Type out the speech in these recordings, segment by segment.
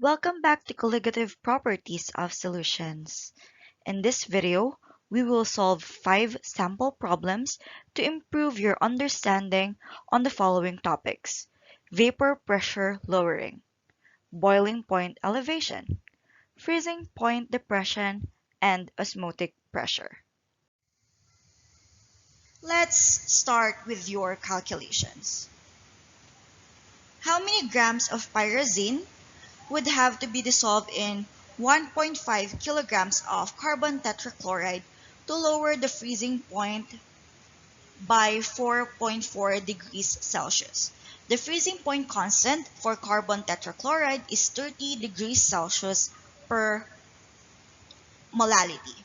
Welcome back to Colligative Properties of Solutions. In this video, we will solve 5 sample problems to improve your understanding on the following topics: vapor pressure lowering, boiling point elevation, freezing point depression, and osmotic pressure. Let's start with your calculations. How many grams of pyrazine would have to be dissolved in 1.5 kilograms of carbon tetrachloride to lower the freezing point by 4.4 degrees Celsius? The freezing point constant for carbon tetrachloride is 30 degrees Celsius per molality.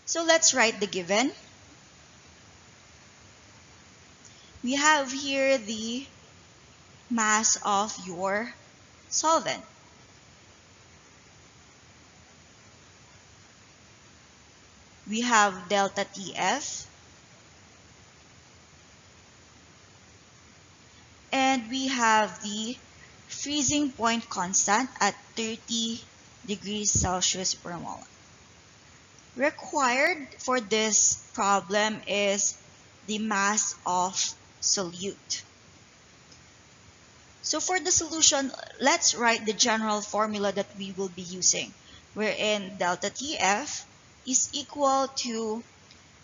So let's write the given. We have here the mass of your solvent. We have delta TF, and we have the freezing point constant at 30 degrees Celsius per mole. Required for this problem is the mass of solute. So for the solution, let's write the general formula that we will be using, wherein delta TF is equal to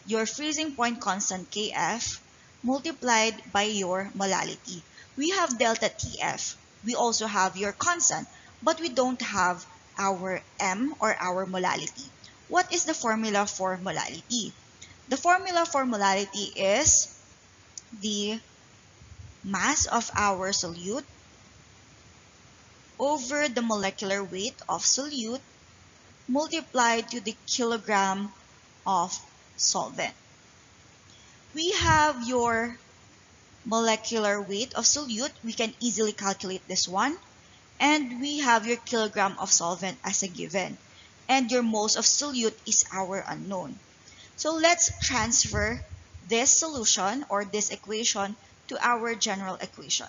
your freezing point constant Kf multiplied by your molality. We have delta TF. We also have your constant, but we don't have our M or our molality. What is the formula for molality? The formula for molality is the mass of our solute over the molecular weight of solute multiplied to the kilogram of solvent. We have your molecular weight of solute. We can easily calculate this one. And we have your kilogram of solvent as a given. And your moles of solute is our unknown. So let's transfer this solution or this equation to our general equation.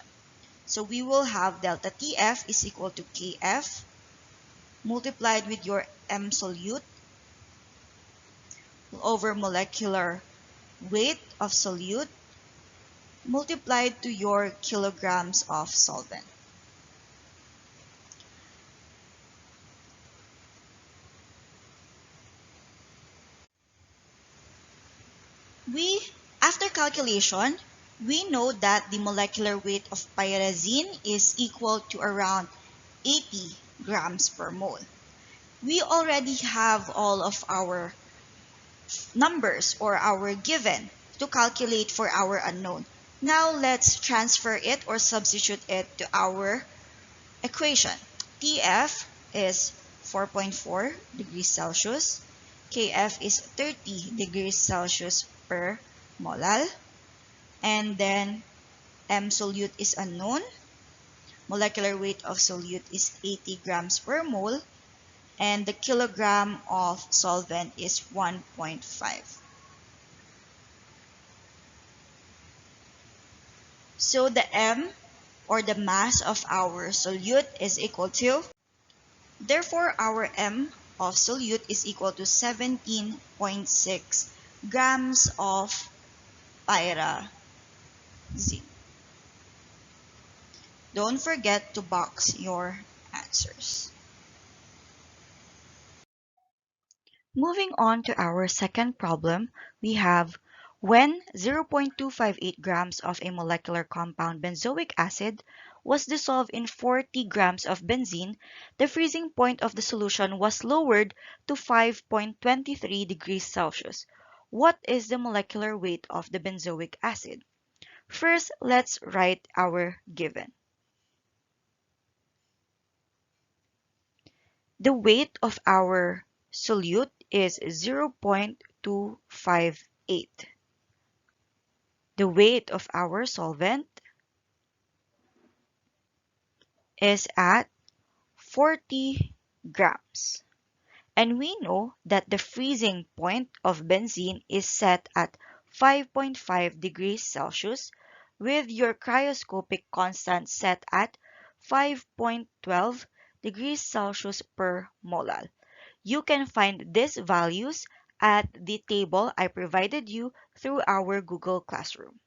So we will have delta TF is equal to Kf multiplied with your M solute over molecular weight of solute multiplied to your kilograms of solvent. After calculation, we know that the molecular weight of pyrazine is equal to around 80 grams per mole. We already have all of our numbers or our given to calculate for our unknown. Now let's transfer it or substitute it to our equation. TF is 4.4 degrees Celsius. KF is 30 degrees Celsius per molal. And then M solute is unknown. Molecular weight of solute is 80 grams per mole. And the kilogram of solvent is 1.5. So the M or the mass of our solute is equal to, therefore our M of solute is equal to 17.6 grams of pyrazine. Don't forget to box your answers. Moving on to our second problem, we have when 0.258 grams of a molecular compound benzoic acid was dissolved in 40 grams of benzene, the freezing point of the solution was lowered to 5.23 degrees Celsius. What is the molecular weight of the benzoic acid? First, let's write our given. The weight of our solute is 0.258. The weight of our solvent is at 40 grams. And we know that the freezing point of benzene is set at 5.5 degrees Celsius with your cryoscopic constant set at 5.12 degrees Celsius per molal. You can find these values at the table I provided you through our Google Classroom.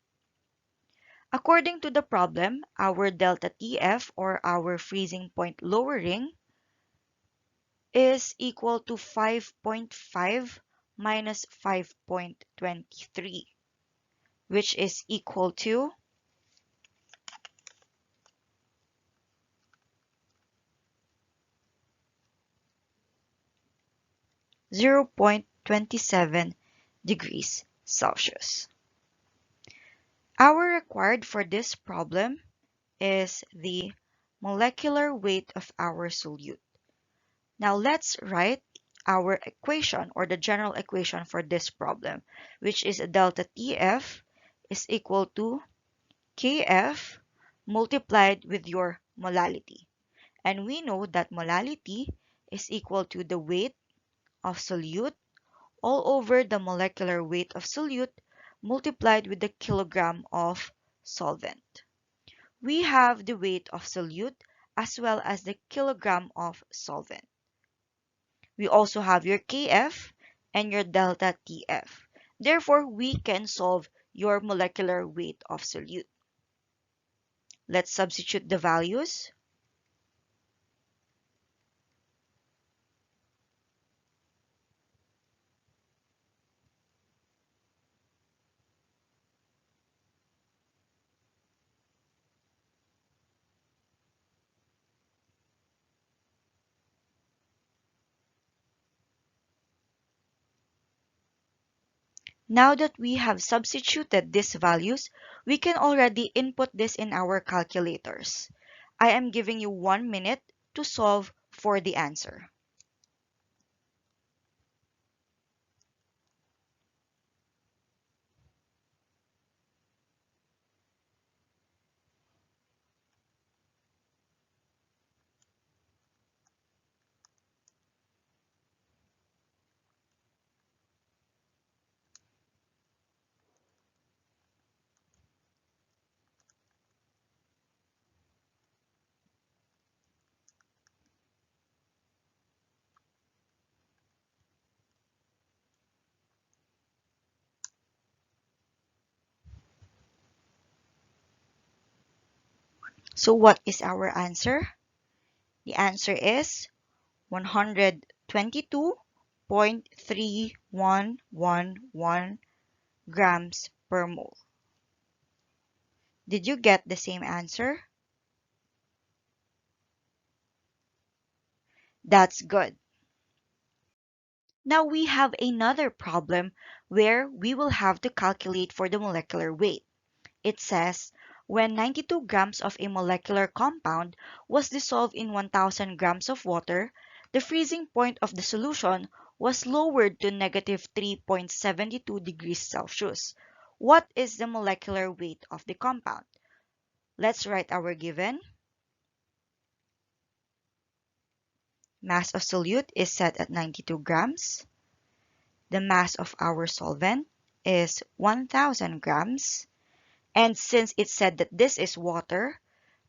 According to the problem, our delta TF, or our freezing point lowering, is equal to 5.5 minus 5.23, which is equal to 0.27 degrees Celsius. Our required for this problem is the molecular weight of our solute. Now let's write our equation, or the general equation for this problem, which is delta TF is equal to KF multiplied with your molality. And we know that molality is equal to the weight of solute all over the molecular weight of solute multiplied with the kilogram of solvent. We have the weight of solute as well as the kilogram of solvent. We also have your Kf and your delta Tf. Therefore, we can solve your molecular weight of solute. Let's substitute the values. Now that we have substituted these values, we can already input this in our calculators. I am giving you 1 minute to solve for the answer. So what is our answer? The answer is 122.3111 grams per mole. Did you get the same answer? That's good. Now we have another problem where we will have to calculate for the molecular weight. It says, when 92 grams of a molecular compound was dissolved in 1000 grams of water, the freezing point of the solution was lowered to negative 3.72 degrees Celsius. What is the molecular weight of the compound? Let's write our given. Mass of solute is set at 92 grams. The mass of our solvent is 1000 grams. And since it said that this is water,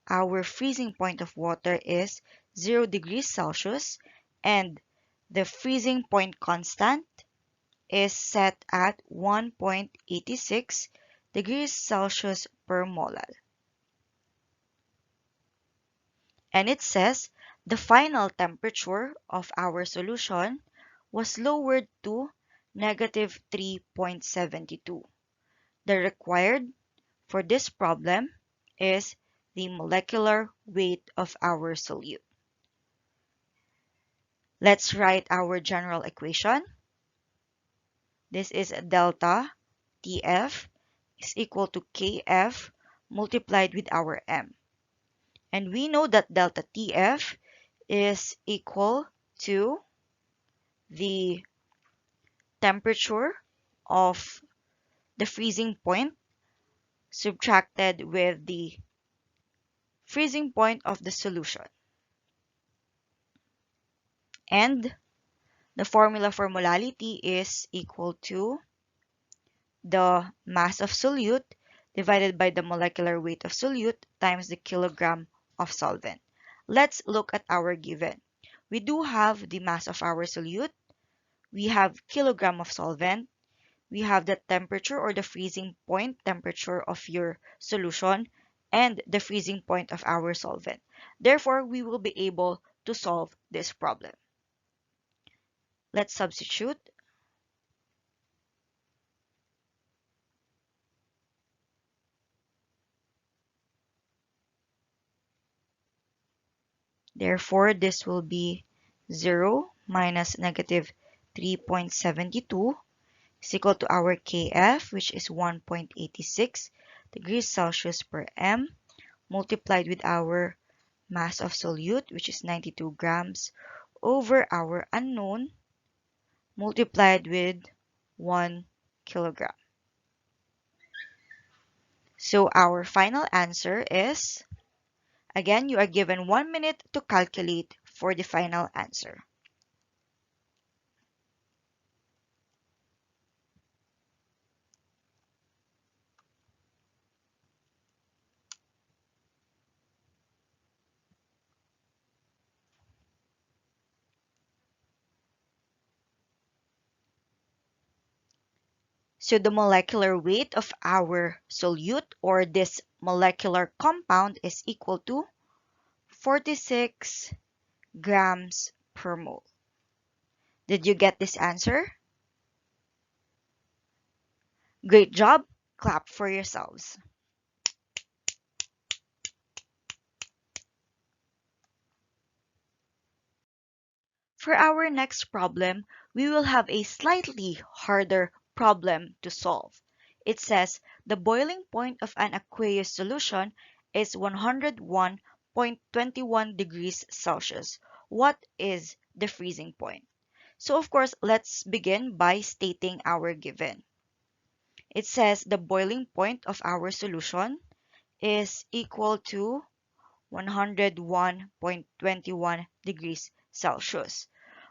our freezing point of water is 0 degrees Celsius, and the freezing point constant is set at 1.86 degrees Celsius per molal. And it says the final temperature of our solution was lowered to negative 3.72. The required for this problem is the molecular weight of our solute. Let's write our general equation. This is delta TF is equal to KF multiplied with our M. And we know that delta TF is equal to the temperature of the freezing point subtracted with the freezing point of the solution. And the formula for molality is equal to the mass of solute divided by the molecular weight of solute times the kilogram of solvent. Let's look at our given. We do have the mass of our solute, we have kilogram of solvent, we have the temperature or the freezing point temperature of your solution, and the freezing point of our solvent. Therefore, we will be able to solve this problem. Let's substitute. Therefore, this will be 0 minus negative 3.72 is equal to our Kf, which is 1.86 degrees Celsius per m, multiplied with our mass of solute, which is 92 grams, over our unknown, multiplied with 1 kilogram. So our final answer is, again, you are given 1 minute to calculate for the final answer. So the molecular weight of our solute or this molecular compound is equal to 46 grams per mole. Did you get this answer? Great job. Clap for yourselves. For our next problem, we will have a slightly harder problem to solve. It says the boiling point of an aqueous solution is 101.21 degrees Celsius. What is the freezing point? So of course, let's begin by stating our given. It says the boiling point of our solution is equal to 101.21 degrees Celsius.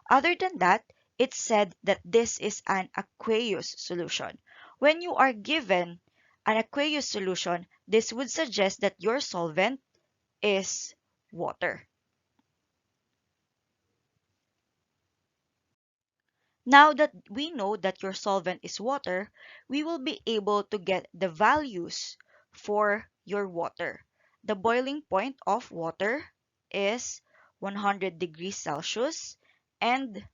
Other than that, it said that this is an aqueous solution. When you are given an aqueous solution, this would suggest that your solvent is water. Now that we know that your solvent is water, we will be able to get the values for your water. The boiling point of water is 100 degrees Celsius, and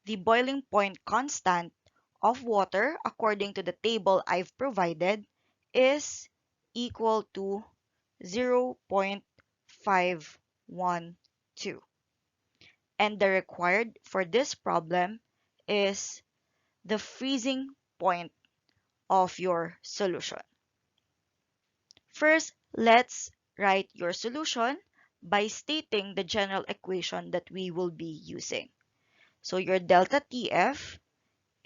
the boiling point constant of water, according to the table I've provided, is equal to 0.512. And the required for this problem is the freezing point of your solution. First, let's write your solution by stating the general equation that we will be using. So your delta TF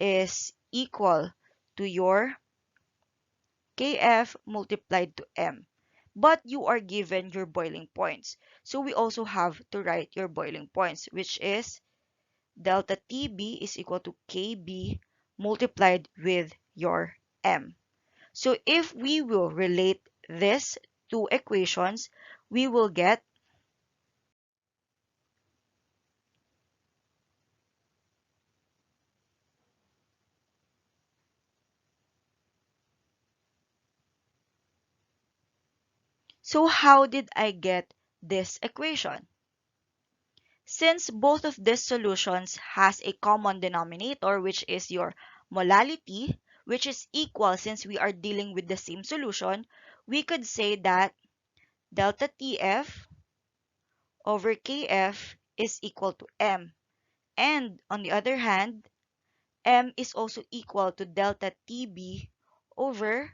is equal to your Kf multiplied to m. But you are given your boiling points. So we also have to write your boiling points, which is delta TB is equal to Kb multiplied with your m. So if we will relate these two equations, we will get, so how did I get this equation? Since both of these solutions has a common denominator, which is your molality, which is equal since we are dealing with the same solution, we could say that delta TF over Kf is equal to m. And on the other hand, m is also equal to delta TB over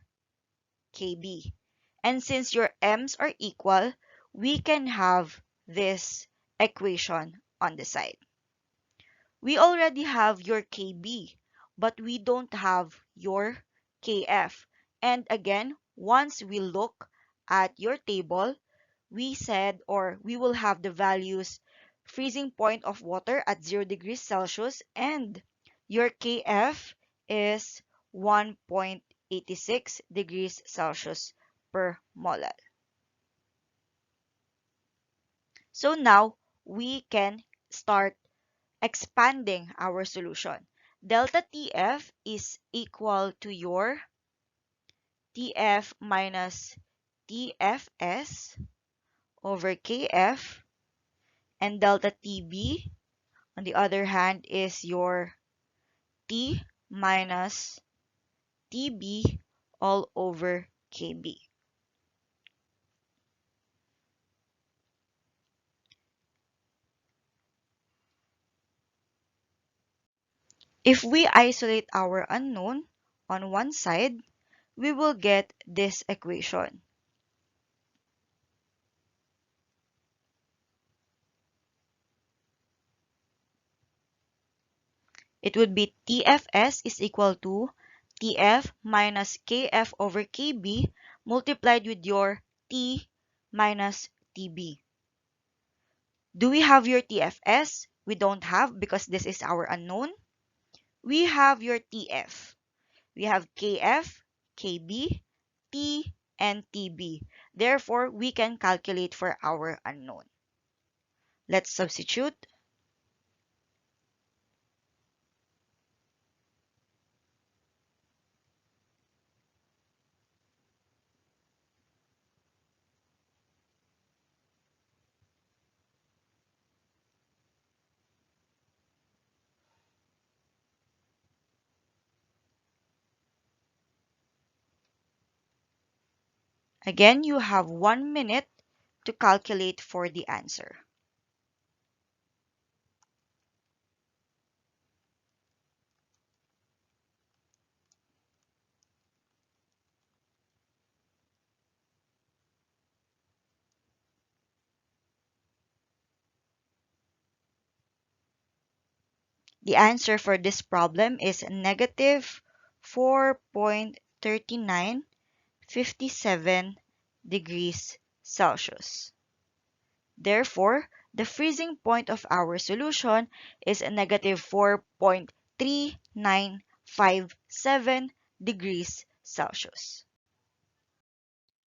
Kb. And since your m's are equal, we can have this equation on the side. We already have your Kb, but we don't have your Kf. And again, once we look at your table, we said, or we will have the values freezing point of water at 0 degrees Celsius, and your Kf is 1.86 degrees Celsius per molal. So now we can start expanding our solution. Delta TF is equal to your TF minus TFS over KF, and delta TB on the other hand is your T minus TB all over KB. If we isolate our unknown on one side, we will get this equation. It would be TFS is equal to TF minus KF over KB multiplied with your T minus TB. Do we have your TFS? We don't have because this is our unknown. We have your TF. We have KF, KB, T, and TB. Therefore, we can calculate for our unknown. Let's substitute. Again, you have 1 minute to calculate for the answer. The answer for this problem is negative 4.3957 degrees Celsius. Therefore, the freezing point of our solution is negative 4.3957 degrees Celsius.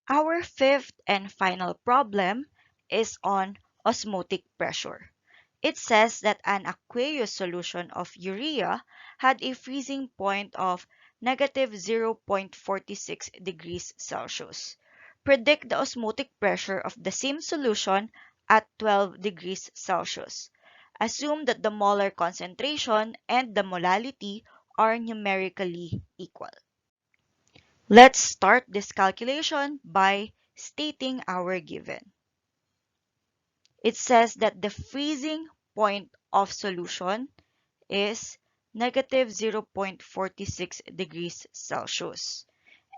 Our fifth and final problem is on osmotic pressure. It says that an aqueous solution of urea had a freezing point of negative 0.46 degrees Celsius. Predict the osmotic pressure of the same solution at 12 degrees Celsius. Assume that the molar concentration and the molality are numerically equal. Let's start this calculation by stating our given. It says that the freezing point of solution is negative 0.46 degrees Celsius.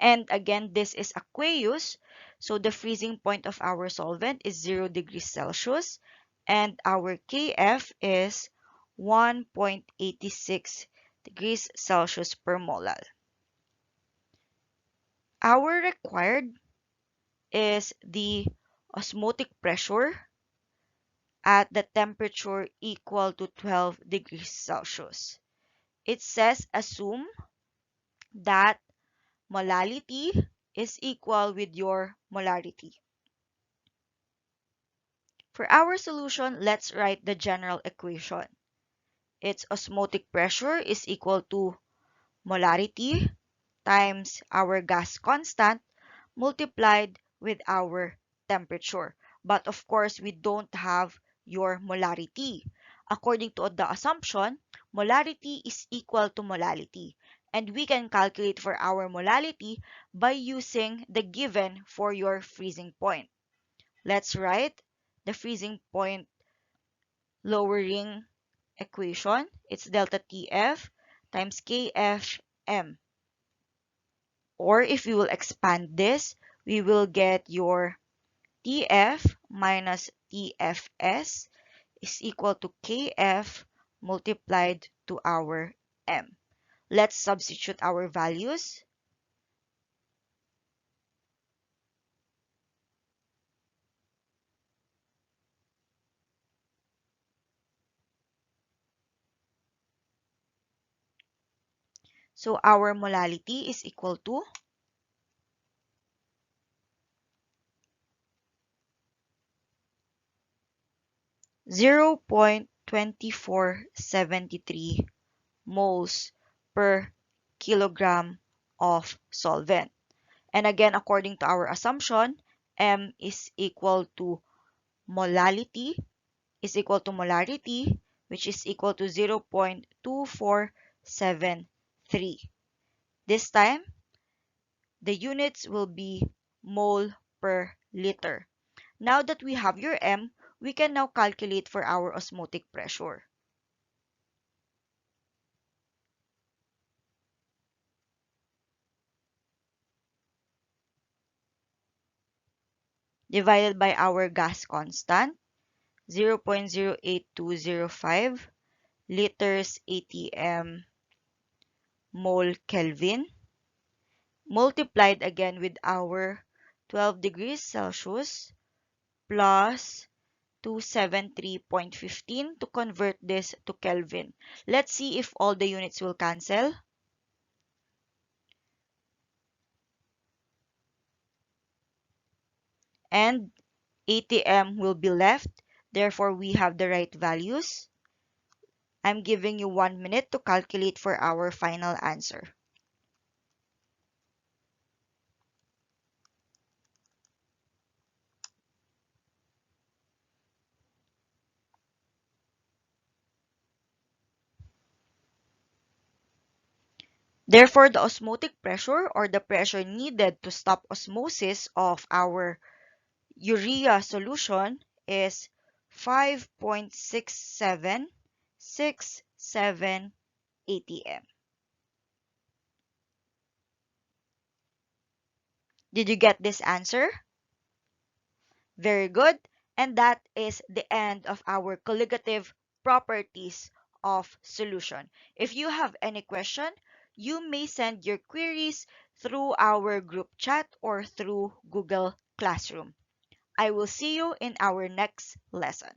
And again, this is aqueous, so the freezing point of our solvent is 0 degrees Celsius, and our Kf is 1.86 degrees Celsius per molal. Our required is the osmotic pressure at the temperature equal to 12 degrees Celsius. It says assume that molality is equal with your molarity. For our solution, let's write the general equation. Its osmotic pressure is equal to molarity times our gas constant multiplied with our temperature. But of course, we don't have your molarity. According to the assumption, molarity is equal to molality. And we can calculate for our molality by using the given for your freezing point. Let's write the freezing point lowering equation. It's delta TF times KFM. Or if we will expand this, we will get your TF minus TFS is equal to KF multiplied to our M. Let's substitute our values. So our molality is equal to 0.2473 moles per kilogram of solvent. And again, according to our assumption, M is equal to molality, which is equal to 0.2473. This time, the units will be mole per liter. Now that we have your M, we can now calculate for our osmotic pressure. Divided by our gas constant, 0.08205 liters atm mole Kelvin, multiplied again with our 12 degrees Celsius plus 273.15 to convert this to Kelvin. Let's see if all the units will cancel. And ATM will be left. Therefore, we have the right values. I'm giving you 1 minute to calculate for our final answer. Therefore, the osmotic pressure, or the pressure needed to stop osmosis of our urea solution, is 5.6767 atm. Did you get this answer? Very good. And that is the end of our colligative properties of solution. If you have any question, you may send your queries through our group chat or through Google Classroom. I will see you in our next lesson.